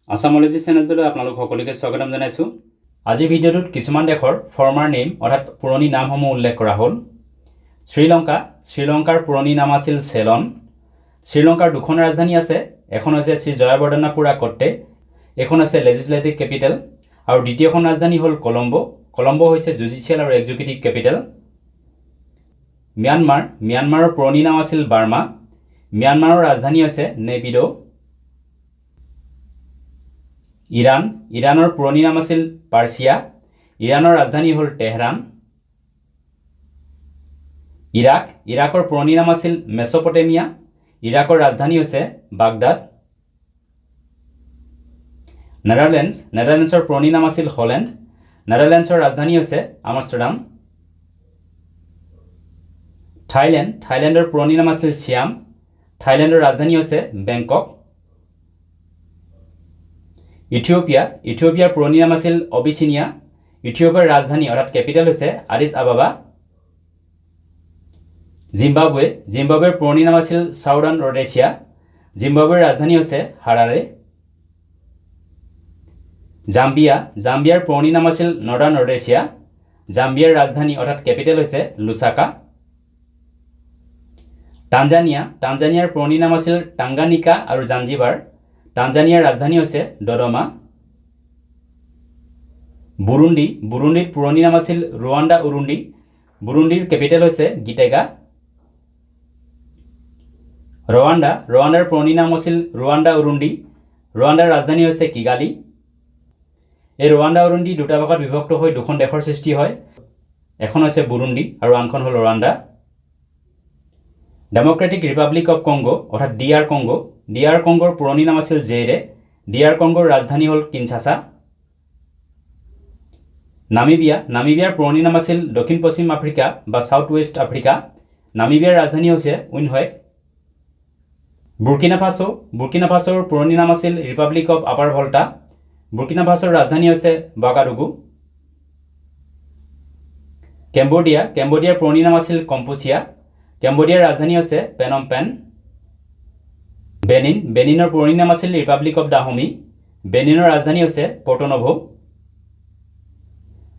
আসামোলজি চেনেলটোলৈ আপোনালোক সকলোকে স্বাগতম জনাইছোঁ। আজিৰ ভিডিঅ'টোত কিছুমান দেশৰ ফৰ্মাৰ নেম অৰ্থাৎ পুৰণি নামসমূহ উল্লেখ কৰা হ'ল। শ্ৰীলংকাৰ পুৰণি নাম আছিল চেলন। শ্ৰীলংকাৰ দুখন ৰাজধানী আছে, এখন হৈছে শ্ৰী জয়াবৰ্ধনাপুৰা কট্টে, এখন আছে লেজিছলেটিভ কেপিটেল, আৰু দ্বিতীয়খন ৰাজধানী হ'ল কলম্বো। কলম্বো হৈছে জুডিচিয়েল আৰু এক্সিকিউটিভ কেপিটেল। ম্যানমাৰৰ পুৰণি নাম আছিল বাৰ্মা। ম্যানমাৰৰ ৰাজধানী হৈছে নেপিডো। ইৰাণৰ পুৰণি নাম আছিল পাৰ্চিয়া। ইৰাণৰ ৰাজধানী হ'ল তেহৰান। ইৰাকৰ পুৰণি নাম আছিল মেছ'পটেমিয়া। ইৰাকৰ ৰাজধানী হৈছে বাগদাদ। নেদাৰলেণ্ডছৰ পুৰণি নাম আছিল হলেণ্ড। নেদাৰলেণ্ডছৰ ৰাজধানী হৈছে আমষ্টাৰডাম। থাইলেণ্ডৰ পুৰণি নাম আছিল ছিয়াম। থাইলেণ্ডৰ ৰাজধানী হৈছে বেংকক। ইথিঅ'পিয়াৰ পুৰণি নাম আছিল অবিচিনিয়া। ইথিঅ'পিয়াৰ ৰাজধানী অৰ্থাৎ কেপিটেল হৈছে আদিছ আবাবা। জিম্বাবৱেৰ পুৰণি নাম আছিল চাউদাৰ্ণ ৰডেছিয়া। জিম্বাবৱেৰ ৰাজধানী হৈছে হাৰাৰে। জাম্বিয়াৰ পুৰণি নাম আছিল নৰ্দাৰ্ণ ৰডেছিয়া। জাম্বিয়াৰ ৰাজধানী অৰ্থাৎ কেপিটেল হৈছে লুচাকা। টানজানিয়াৰ পুৰণি নাম আছিল টাংগানিকা আৰু জাঞ্জিবাৰ। টানজানিয়াৰ ৰাজধানী হৈছে দদমা। বুৰুণ্ডিৰ পুৰণি নাম আছিল ৰুৱাণ্ডা উৰুণ্ডি। বুৰুণ্ডিৰ কেপিটেল হৈছে গিটেগা। ৰৱাণ্ডাৰ পুৰণি নাম আছিল ৰুৱাণ্ডা উৰুণ্ডি। ৰুৱাণ্ডাৰ ৰাজধানী হৈছে কিগালি। এই ৰুৱাণ্ডা উৰুণ্ডি দুটা ভাগত বিভক্ত হৈ দুখন দেশৰ সৃষ্টি হয়, এখন হৈছে বুৰুণ্ডি আৰু আনখন হ'ল Rwanda. Democratic Republic of Congo অৰ্থাৎ DR কংগোৰ পুৰণি নাম আছিল জেইৰে। DR কংগোৰ ৰাজধানী হ'ল কিনশাসা। নামিবিয়াৰ পুৰণি নাম আছিল দক্ষিণ পশ্চিম আফ্ৰিকা বা ছাউথ ৱেষ্ট আফ্ৰিকা। নামিবিয়াৰ ৰাজধানী হৈছে উইনহয়েক। বুৰ্কিনা ফাছোৰ পুৰণি নাম আছিল ৰিপাব্লিক অৱ আপাৰ ভল্টা। বুৰ্কিনা ফাছোৰ ৰাজধানী হৈছে ৱাগাডুগু। কেম্বোডিয়াৰ পুৰণি নাম আছিল কম্পুচিয়া। কেম্বোডিয়াৰ ৰাজধানী হৈছে পেনম পেন। বেনিনৰ পুৰণি নাম আছিল ৰিপাব্লিক অৱ দাহোমি। বেনিনৰ ৰাজধানী হৈছে পৰ্টোনভো।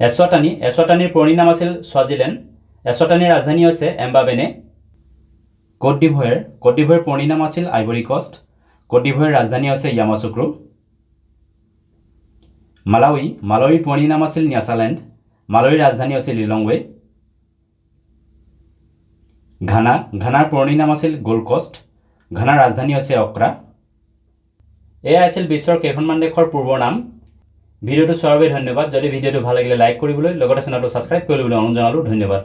এছৱাটানিৰ পুৰণি নাম আছিল স্বাজিলেণ্ড। এছৱাটানিৰ ৰাজধানী হৈছে এম্বাবেনে। কোট ডিভোয়াৰ পুৰণি নাম আছিল আইভৰি কষ্ট। কোট ডিভোয়াৰ ৰাজধানী হৈছে য়ামাচুক্ৰু। মালাউইৰ পুৰণি নাম আছিল ন্যাচালেণ্ড। মালাউইৰ ৰাজধানী আছিল লিলংৱে। ঘানাৰ পুৰণি নাম আছিল গোল্ড কোষ্ট। ঘানাৰ ৰাজধানী হৈছে অক্ৰা। এয়া আছিল বিশ্বৰ কেইখনমান দেশৰ পূৰ্বৰ নাম। ভিডিঅ'টো চোৱাৰ বাবে ধন্যবাদ। যদি ভিডিঅ'টো ভাল লাগিলে লাইক কৰিবলৈ, লগতে চেনেলটো ছাবস্ক্ৰাইব কৰিবলৈ অনুৰোধ জনালোঁ। ধন্যবাদ।